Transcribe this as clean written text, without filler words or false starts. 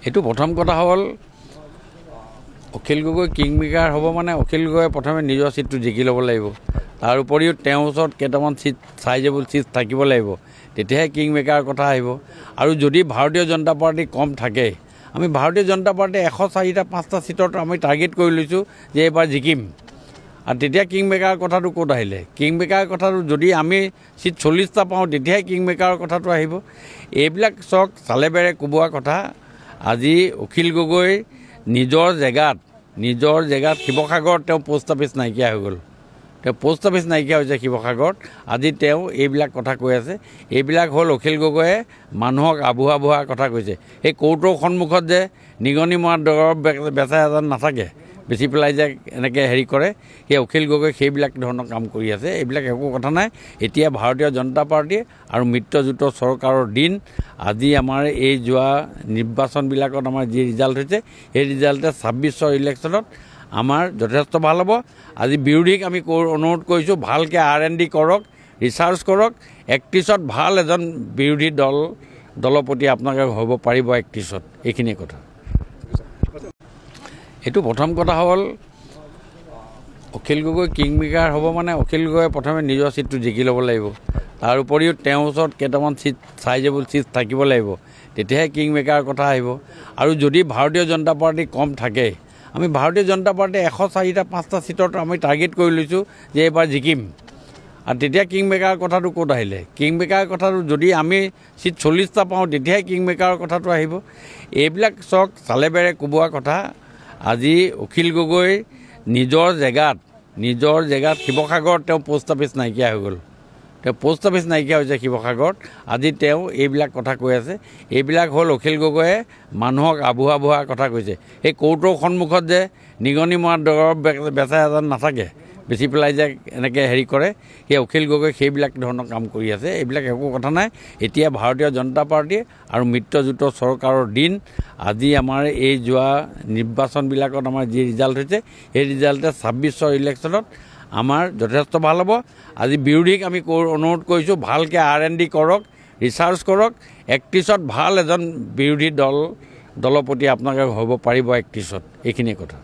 এইটো প্ৰথম কথা হ'ল অখিল গগৈ কিংমেকাৰ হ'ব মানে অখিল গগৈয়ে প্ৰথমে নিজৰ চিটটো জিকি ল'ব লাগিব। তাৰ উপৰিও তেওঁৰ ওচৰত কেইটামান চিট চাইজেবল চিট থাকিব লাগিব, তেতিয়াহে কিংমেকাৰ কথা আহিব। আৰু যদি ভাৰতীয় জনতা পাৰ্টি কম থাকে, আমি ভাৰতীয় জনতা পাৰ্টি 104টা 5টা চিটত আমি টাৰ্গেট কৰি লৈছোঁ যে এইবাৰ জিকিম। আৰু তেতিয়া কিংমেকাৰ কথাটো ক'ত আহিলে? কিংমেকাৰ কথাটো যদি আমি চিট 40টা পাওঁ তেতিয়াহে কিংমেকাৰৰ কথাটো আহিব। এইবিলাক চক চালে বেৰে কোবোৱা কথা। আজি অখিল গগৈ নিজৰ জেগাত শিৱসাগৰত তেওঁ পোষ্ট অফিচ নাইকিয়া হৈ গ'ল। তেওঁ পোষ্ট অফিচ নাইকিয়া হৈছে শিৱসাগৰত। আজি তেওঁ এইবিলাক কথা কৈ আছে। এইবিলাক হ'ল অখিল গগৈয়ে মানুহক আবুহা কথা কৈছে। সেই কোৰ্টৰ সন্মুখত যে নিগনি মৰা দৰৱ বেচা এজন নাথাকে, বেচি পেলাই যে এনেকৈ হেৰি কৰে, সেই অখিল গগৈ সেইবিলাক ধৰণৰ কাম কৰি আছে। এইবিলাক একো কথা নাই। এতিয়া ভাৰতীয় জনতা পাৰ্টি আৰু মিত্ৰজোঁটৰ চৰকাৰৰ দিন। আজি আমাৰ এই যোৱা নিৰ্বাচনবিলাকত আমাৰ যি ৰিজাল্ট হৈছে, সেই ৰিজাল্টে 26ৰ ইলেকশ্যনত আমাৰ যথেষ্ট ভাল হ'ব। আজি বিৰোধীক আমি অনুৰোধ কৰিছোঁ, ভালকৈ R&D কৰক, ৰিচাৰ্চ কৰক। 31ত ভাল এজন বিৰোধী দলৰ প্ৰতি আপোনালোকে হ'ব পাৰিব 31ত। এইখিনিয়ে কথা। এইটো প্ৰথম কথা হ'ল অখিল গগৈ কিংমেকাৰ হ'ব মানে অখিল গগৈয়ে প্ৰথমে নিজৰ চিটটো জিকি ল'ব লাগিব। তাৰ উপৰিও তেওঁৰ ওচৰত কেইটামান চিট চাইজেবল চিট থাকিব লাগিব, তেতিয়াহে কিংমেকাৰ কথা আহিব। আৰু যদি ভাৰতীয় জনতা পাৰ্টি কম থাকে, আমি ভাৰতীয় জনতা পাৰ্টি 104টা 5টা চিটত আমি টাৰ্গেট কৰি লৈছোঁ যে এইবাৰ জিকিম। আৰু তেতিয়া কিংমেকাৰ কথাটো ক'ত আহিলে? কিংমেকাৰ কথাটো যদি আমি চিট 40টা পাওঁ তেতিয়াহে কিংমেকাৰৰ কথাটো আহিব। এইবিলাক চক চালে বেৰে কোবোৱা কথা। আজি অখিল গগৈ নিজৰ জেগাত শিৱসাগৰত তেওঁ পোষ্ট অফিচ নাইকিয়া হৈ গ'ল। তেওঁ পোষ্ট অফিচ নাইকিয়া হৈছে শিৱসাগৰত। আজি তেওঁ এইবিলাক কথা কৈ আছে। এইবিলাক হ'ল অখিল গগৈয়ে মানুহক আবুহা কথা কৈছে। সেই কোৰ্টৰ সন্মুখত যে নিগনি মৰা দৰৱ বেচা এজন নাথাকে, বেচি পেলাই যে এনেকৈ হেৰি কৰে, সেই অখিল গগৈ সেইবিলাক ধৰণৰ কাম কৰি আছে। এইবিলাক একো কথা নাই। এতিয়া ভাৰতীয় জনতা পাৰ্টি আৰু মিত্ৰজোঁটৰ চৰকাৰৰ দিন। আজি আমাৰ এই যোৱা নিৰ্বাচনবিলাকত আমাৰ যি ৰিজাল্ট হৈছে, সেই ৰিজাল্টে 26ৰ ইলেকশ্যনত আমাৰ যথেষ্ট ভাল হ'ব। আজি বিৰোধীক আমি অনুৰোধ কৰিছোঁ, ভালকৈ R&D কৰক, ৰিচাৰ্চ কৰক। 31ত ভাল এজন বিৰোধী দলৰ প্ৰতি আপোনালোকে হ'ব পাৰিব 31ত। এইখিনিয়ে কথা।